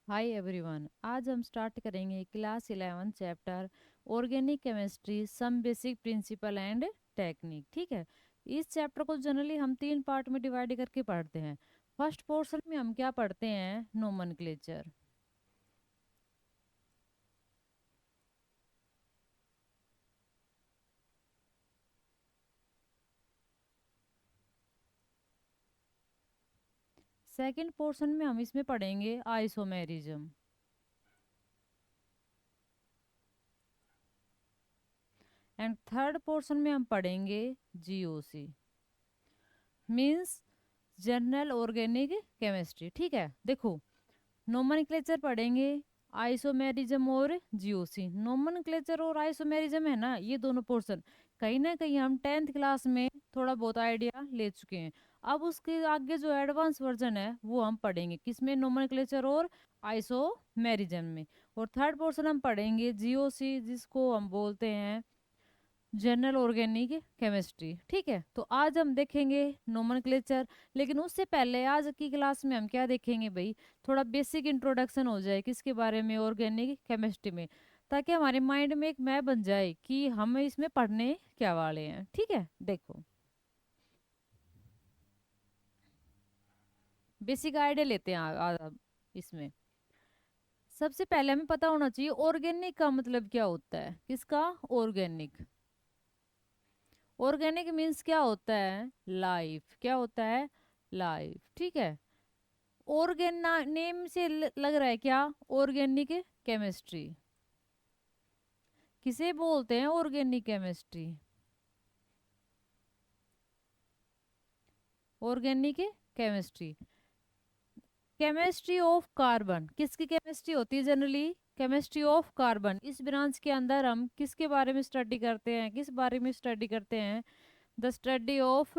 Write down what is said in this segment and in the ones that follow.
Hi everyone, आज हम start करेंगे class 11 chapter organic chemistry some basic principle and technique. ठीक है। इस चैप्टर को जनरली हम 3 पार्ट में डिवाइड करके पढ़ते हैं। फर्स्ट पोर्शन में हम क्या पढ़ते हैं? नोमेनक्लेचर। सेकंड पोर्शन में हम इसमें पढ़ेंगे आइसोमेरिज्म। एंड थर्ड पोर्शन में हम पढ़ेंगे GOC, means general organic chemistry. ठीक है, देखो, नोमेनक्लेचर पढ़ेंगे, आइसोमेरिज्म और जीओसी। नोमेनक्लेचर और आइसोमेरिज्म है ना, ये दोनों पोर्शन कहीं ना कहीं हम 10th क्लास में थोड़ा बहुत आइडिया ले चुके हैं। अब उसके आगे जो एडवांस वर्जन है वो हम पढ़ेंगे किसमें? नोमेनक्लेचर और आइसोमेरिज्म में। और थर्ड पोर्शन हम पढ़ेंगे जीओसी, जिसको हम बोलते हैं जनरल ऑर्गेनिक केमिस्ट्री। ठीक है, तो आज हम देखेंगे नोमेनक्लेचर। लेकिन उससे पहले आज की क्लास में हम क्या देखेंगे भाई? थोड़ा बेसिक इंट्रोडक्शन हो जाए किसके बारे में? ऑर्गेनिक केमिस्ट्री में, ताकि हमारे माइंड में एक मैप बन जाए कि हम इसमें पढ़ने क्या वाले हैं। ठीक है, देखो, बेसिक आइडिया लेते हैं इसमें सबसे पहले हमें पता होना चाहिए ऑर्गेनिक का मतलब क्या होता है। किसका? ऑर्गेनिक। ऑर्गेनिक मीन्स क्या होता है? लाइफ। क्या होता है? लाइफ। ठीक है। ऑर्गेन नेम से लग रहा है क्या? Organic chemistry. किसे बोलते हैं organic chemistry? Organic chemistry, chemistry of carbon. किसकी केमिस्ट्री होती है जनरली? Chemistry of carbon. इस ब्रांच के अंदर हम किसके बारे में स्टडी करते हैं? किस बारे में स्टडी करते हैं? The study of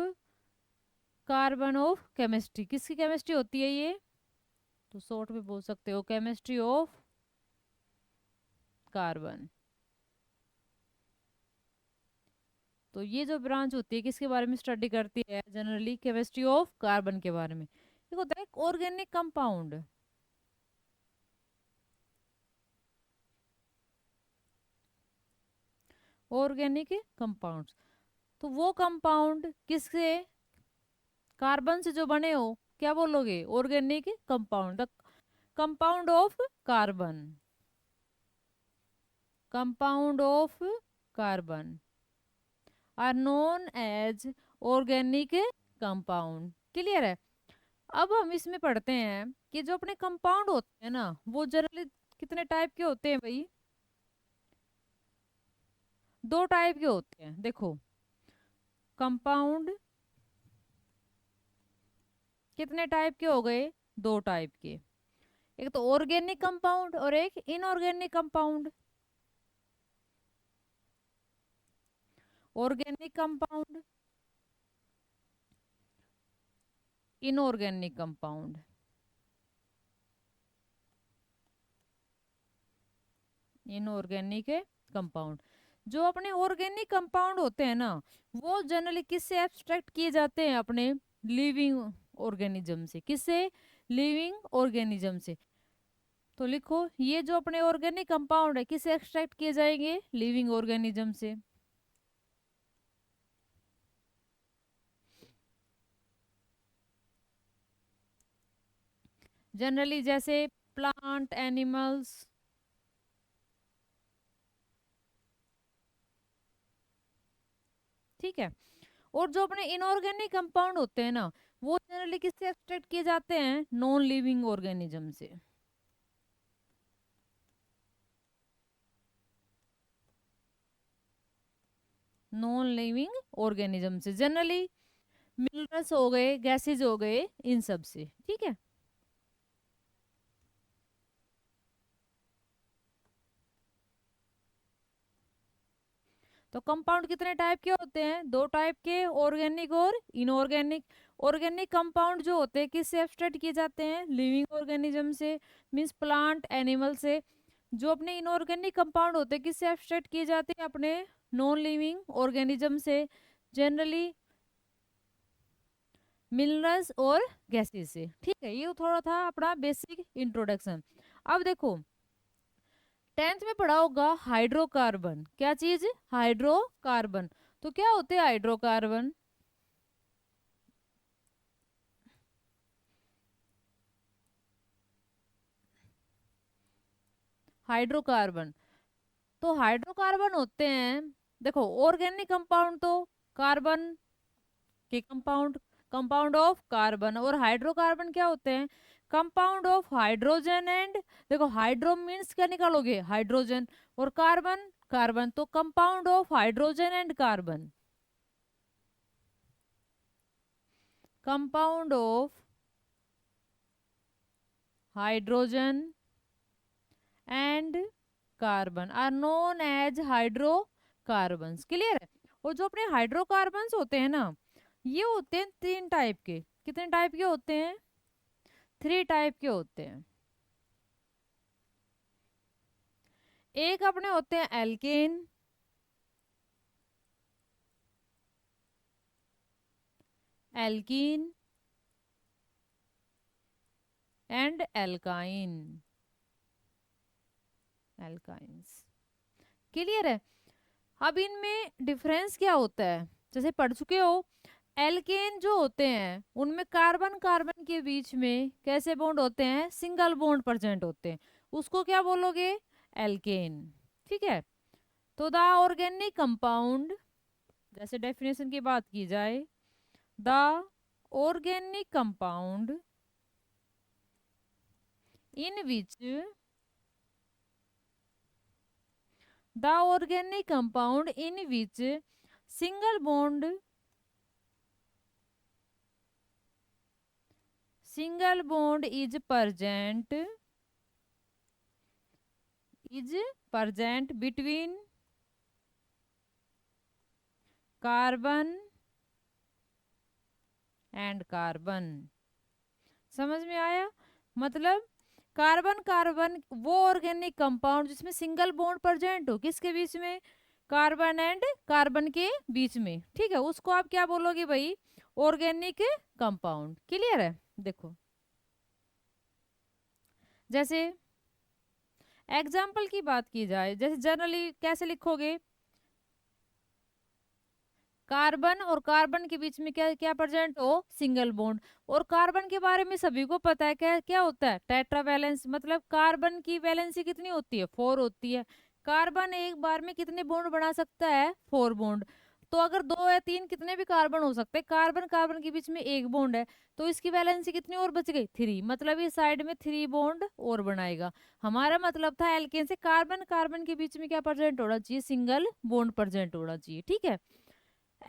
carbon of chemistry. किसकी केमिस्ट्री होती है ये? तो शॉर्ट में बोल सकते हो केमिस्ट्री ऑफ कार्बन। तो ये जो ब्रांच होती है किसके बारे में स्टडी करती है? जनरली केमिस्ट्री ऑफ कार्बन के बारे में। एक होता है ऑर्गेनिक कंपाउंड। ऑर्गेनिक कंपाउंड, तो वो कंपाउंड किससे? कार्बन से जो बने हो, क्या बोलोगे? Organic compound. The compound of carbon, compound of carbon are known as organic compound. Clear है? अब हम इसमें पढ़ते हैं कि जो अपने कंपाउंड होते हैं ना, वो जनरली कितने टाइप के होते हैं भाई? 2 टाइप के होते हैं। देखो, कंपाउंड कितने टाइप के हो गए? 2 टाइप के। एक तो ऑर्गेनिक कंपाउंड और एक inorganic compound. Organic compound, inorganic compound. Inorganic compound, जो अपने ऑर्गेनिक कंपाउंड होते हैं ना, वो जनरली किससे एब्स्ट्रैक्ट किए जाते हैं? अपने लिविंग ऑर्गेनिज्म से। किससे? लिविंग ऑर्गेनिज्म से। तो लिखो, ये जो अपने ऑर्गेनिक कंपाउंड है किससे एक्सट्रैक्ट किए जाएंगे? लिविंग ऑर्गेनिज्म से। जनरली जैसे प्लांट, एनिमल्स। ठीक है। और जो अपने इनऑर्गेनिक कंपाउंड होते हैं ना, वो जनरली किससे एक्सट्रैक्ट किए जाते हैं? नॉन लिविंग ऑर्गेनिज्म से। नॉन लिविंग ऑर्गेनिज्म से, जनरली मिनरल्स हो गए, गैसेज हो गए, इन सब से। ठीक है। तो कंपाउंड कितने टाइप के होते हैं? 2 टाइप के, ऑर्गेनिक और इनऑर्गेनिक। ऑर्गेनिक कंपाउंड जो होते हैं किससे एब्स्ट्रैक्ट किए जाते हैं? लिविंग ऑर्गेनिज्म से, मींस प्लांट, एनिमल से। जो अपने इनऑर्गेनिक कंपाउंड होते हैं किससे एब्स्ट्रैक्ट किए जाते हैं? अपने नॉन लिविंग ऑर्गेनिज्म से, जनरली मिनरल्स और गैसेस से। ठीक है, ये थोड़ा था अपना बेसिक इंट्रोडक्शन। अब देखो 10th में पढ़ा होगा हाइड्रोकार्बन, क्या चीज, हाइड्रोकार्बन। तो क्या होते हैं हाइड्रोकार्बन, हाइड्रोकार्बन, तो हाइड्रोकार्बन होते हैं, देखो ऑर्गेनिक कंपाउंड तो कार्बन के कंपाउंड, कंपाउंड ऑफ कार्बन, और हाइड्रोकार्बन क्या होते हैं, कंपाउंड ऑफ हाइड्रोजन एंड, देखो हाइड्रो मीन्स क्या निकालोगे, हाइड्रोजन, और कार्बन, कार्बन, तो compound of hydrogen and carbon, compound of hydrogen and carbon are known as hydrocarbons. Clear है। और जो अपने हाइड्रोकार्बन्स होते हैं ना, ये होते हैं 3 टाइप के। कितने टाइप के होते हैं, 3 टाइप के होते हैं। एक अपने होते हैं alkane, alkene and alkyne, alkynes. Clear है। अब इनमें डिफरेंस क्या होता है, जैसे पढ़ चुके हो, एल्केन जो होते हैं उनमें कार्बन कार्बन के बीच में कैसे बॉन्ड होते हैं, सिंगल बॉन्ड प्रेजेंट होते हैं, उसको क्या बोलोगे, एल्केन। ठीक है। तो द ऑर्गेनिक कंपाउंड, जैसे डेफिनेशन की बात की जाए, the organic compound in which the organic compound in which single bond is present between carbon and carbon. समझ में आया, मतलब कार्बन कार्बन वो ऑर्गेनिक कंपाउंड जिसमें सिंगल बॉन्ड प्रेजेंट हो, किसके बीच में, कार्बन एंड कार्बन के बीच में। ठीक है, उसको आप क्या बोलोगे भाई, ऑर्गेनिक कंपाउंड। क्लियर है। देखो जैसे एग्जाम्पल की बात की जाए, जैसे जनरली कैसे लिखोगे, कार्बन और कार्बन के बीच में क्या क्या प्रेजेंट हो, सिंगल बॉन्ड। और कार्बन के बारे में सभी को पता है क्या क्या होता है, टेट्रा वैलेंस, मतलब कार्बन की वैलेंसी कितनी होती है, 4 होती है। कार्बन एक बार में कितने बॉन्ड बना सकता है, 4 बॉन्ड। तो अगर 2 या 3 कितने भी कार्बन हो सकते हैं, कार्बन कार्बन के बीच में एक बॉन्ड है, तो इसकी वैलेंसी कितनी और बच गई, 3, मतलब इस साइड में 3 बॉन्ड और बनाएगा। हमारा मतलब था एल्केन से कार्बन कार्बन के बीच में क्या प्रेजेंट होना चाहिए, सिंगल बॉन्ड प्रेजेंट होना चाहिए। ठीक है।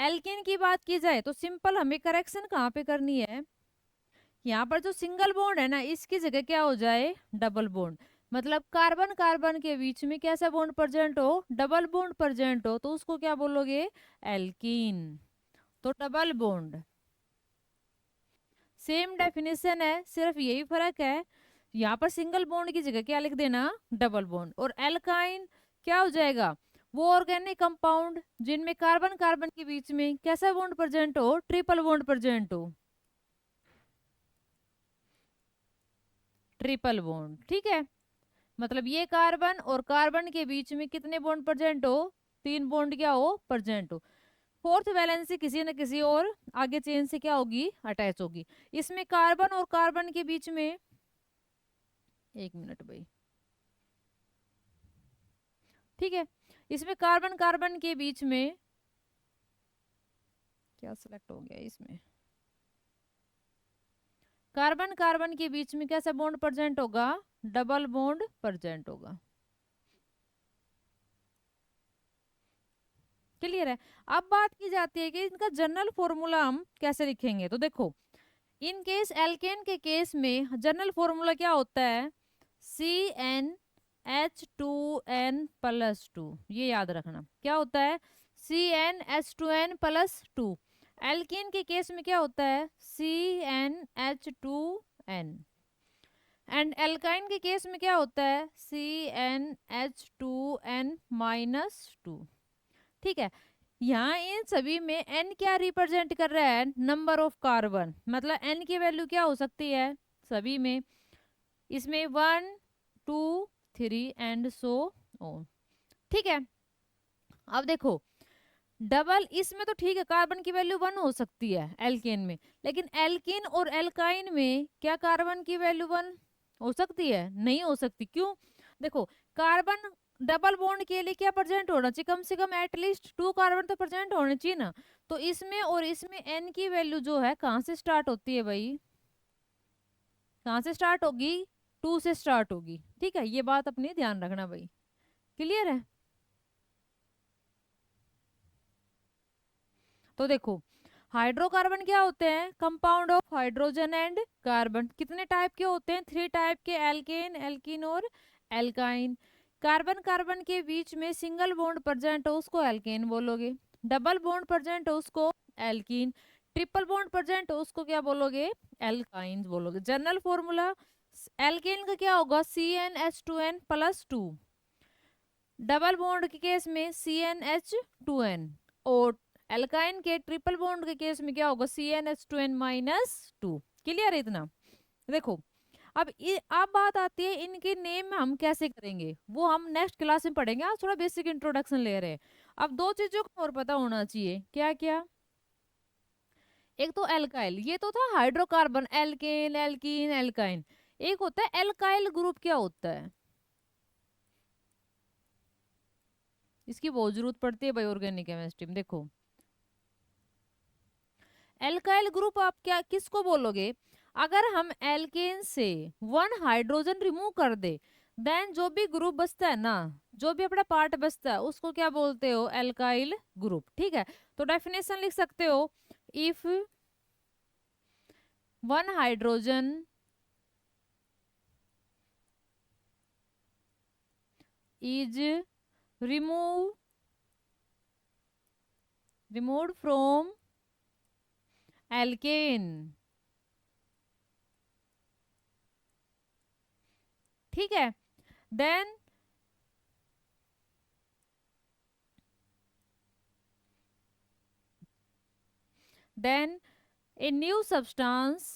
एल्केन की बात की जाए तो सिंपल हमें करेक्शन कहाँ पे करनी है, यहाँ पर जो सिंगल बॉन्ड है ना, इसकी जगह क्या हो जाए, डबल बॉन्ड। मतलब कार्बन कार्बन के बीच में कैसा बॉन्ड प्रेजेंट हो, डबल बॉन्ड प्रेजेंट हो, तो उसको क्या बोलोगे, एल्कीन। तो डबल बॉन्ड, सेम डेफिनेशन है, सिर्फ यही फर्क है, यहाँ पर सिंगल बॉन्ड की जगह क्या लिख देना, डबल बॉन्ड। और एल्काइन क्या हो जाएगा, वो ऑर्गेनिक कंपाउंड जिनमें कार्बन कार्बन के बीच में कैसा बॉन्ड प्रेजेंट हो, ट्रिपल बॉन्ड प्रेजेंट हो, ट्रिपल बॉन्ड। ठीक है, मतलब ये कार्बन और कार्बन के बीच में कितने बॉन्ड प्रेजेंट हो, 3 बॉन्ड क्या हो, प्रेजेंट हो। फोर्थ वैलेंसी किसी न किसी और आगे चेन से क्या होगी, अटैच होगी। इसमें कार्बन और कार्बन के बीच में, 1 मिनट भाई, ठीक है, इसमें कार्बन कार्बन के बीच में क्या सिलेक्ट हो गया, इसमें कार्बन कार्बन के बीच में कैसा बॉन्ड प्रेजेंट होगा, डबल बॉन्ड प्रेजेंट होगा। क्लियर है। अब बात की जाती है कि इनका जनरल फॉर्मूला हम कैसे लिखेंगे, तो देखो इन केस एल्केन के केस में जनरल फॉर्मूला क्या होता है, CnH2n+2, ये याद रखना क्या होता है, CnH2n+2। एल्कीन के केस में क्या होता है, CnH2n। एंड एल्काइन के केस में क्या होता है, CnH2n-2। ठीक है। यहाँ इन सभी में n क्या रिप्रेजेंट कर रहा है, नंबर ऑफ कार्बन, मतलब n की वैल्यू क्या हो सकती है सभी में, इसमें 1 2 3 एंड सो ऑन। ठीक है, अब देखो डबल इसमें तो ठीक है, कार्बन की वैल्यू 1 हो सकती है एल्केन में, लेकिन एल्कीन और एल्काइन में क्या कार्बन की वैल्यू 1 हो सकती है? नहीं हो सकती। क्यों? देखो कार्बन डबल बॉन्ड के लिए क्या प्रेजेंट होना चाहिए? कम से कम एटलीस्ट 2 कार्बन तो प्रेजेंट होने चाहिए ना। तो इसमें और इसमें एन की वैल्यू जो है कहाँ से स्टार्ट होती है भाई? कहाँ से स्टार्ट होगी? 2 से स्टार्ट होगी। ठीक है, ये बात अपनी ध्यान रखना भाई। क्लियर है? तो देखो हाइड्रोकार्बन क्या होते हैं? Compound of hydrogen and carbon. कितने टाइप के होते हैं? 3 टाइप के, एल्केन, एल्कीन और एल्काइन। कार्बन कार्बन के बीच में सिंगल बॉन्ड प्रेजेंट हो उसको एल्केन बोलोगे, डबल बॉन्ड प्रेजेंट हो उसको एल्कीन, ट्रिपल बॉन्ड प्रेजेंट हो उसको क्या बोलोगे? एल्काइन बोलोगे। जनरल फॉर्मूला एल्केन का क्या होगा? CnH2n+2। डबल बॉन्ड के केस में CnH2n, और एल्काइन के ट्रिपल बॉन्ड के केस में क्या होगा? CnH2n-2। क्लियर है इतना? देखो अब बात आती है इनके नेम हम कैसे करेंगे, वो हम नेक्स्ट क्लास में पढ़ेंगे। आज थोड़ा बेसिक इंट्रोडक्शन ले रहे हैं। अब दो चीजों को और पता होना चाहिए। क्या क्या? एक तो एल्काइल, ये तो था हाइड्रोकार्बन, एल्केन, एल्कीन, एल्काइन। एक होता है एल्काइल ग्रुप। क्या होता है? इसकी बहुत जरूरत पड़ती है भाई ऑर्गेनिक केमिस्ट्री में। देखो एल्काइल ग्रुप आप क्या किसको बोलोगे? अगर हम एल्केन से 1 हाइड्रोजन रिमूव कर दे, देन जो भी ग्रुप बचता है ना, जो भी अपना पार्ट बचता है उसको क्या बोलते हो? Alkyl group. ठीक है, तो डेफिनेशन लिख सकते हो, if 1 hydrogen is removed from alkane, ठीक है, then a new substance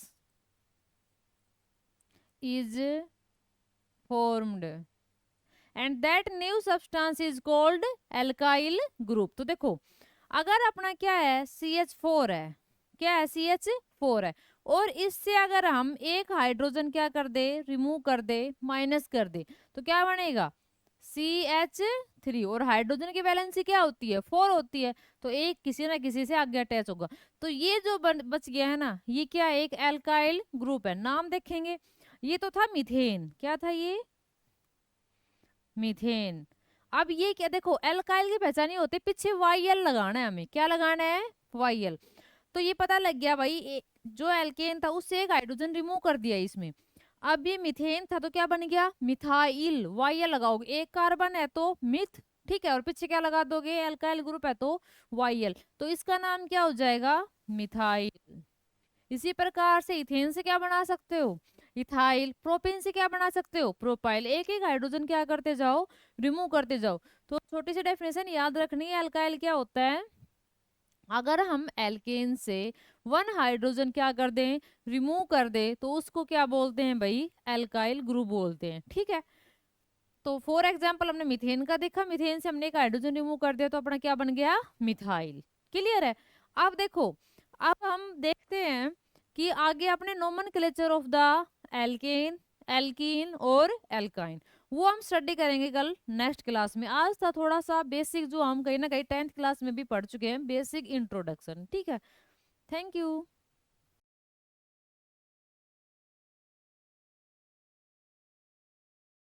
is formed and that new substance is called alkyl group। तो देखो अगर अपना क्या है? CH4 है। क्या है? CH4 है। और इससे अगर हम एक हाइड्रोजन क्या कर दे? रिमूव कर दे, माइनस कर दे, तो क्या बनेगा? CH3। और हाइड्रोजन की वैलेंसी क्या होती है? 4 होती है। तो एक किसी ना किसी से आगे अटैच होगा। तो ये जो बच गया है ना, ये क्या है? एक एल्काइल ग्रुप है। नाम देखेंगे, ये तो था मीथेन। क्या था ये? मीथेन। अब ये क्या? देखो एल्काइल की पहचान ही होती है, पीछे वाई लगाना है हमें। क्या लगाना है? वाई। तो ये पता लग गया भाई, जो एल्केन था उससे एक हाइड्रोजन रिमूव कर दिया इसमें। अब ये मीथेन था तो क्या बन गया? मिथाइल। वाई लगाओगे, एक कार्बन है तो मिथ, ठीक है, और पीछे क्या लगा दोगे? एल्काइल ग्रुप है तो वाई। तो इसका नाम क्या हो जाएगा? मिथाइल। इसी प्रकार से इथेन से क्या बना सकते हो? इथाइल। प्रोपेन से क्या बना सकते हो? प्रोपाइल। एक एक हाइड्रोजन क्या करते जाओ? रिमूव करते जाओ। तो छोटी सी डेफिनेशन याद रखनी है, एल्काइल क्या होता है? अगर हम एल्केन से 1 हाइड्रोजन क्या कर दें? रिमूव कर दे, तो उसको क्या बोलते हैं भाई? एल्काइल ग्रुप बोलते हैं। ठीक है, तो फॉर एग्जाम्पल हमने मीथेन का देखा, मीथेन से हमने एक हाइड्रोजन रिमूव कर दिया तो अपना क्या बन गया? मिथाइल। क्लियर है? अब देखो अब हम देखते हैं कि आगे अपने nomenclature of the alkene, alkene और एल्काइन, वो हम स्टडी करेंगे कल नेक्स्ट क्लास में। आज था थोड़ा सा बेसिक, जो हम कहीं ना कहीं 10th क्लास में भी पढ़ चुके हैं, बेसिक इंट्रोडक्शन। ठीक है, थैंक यू।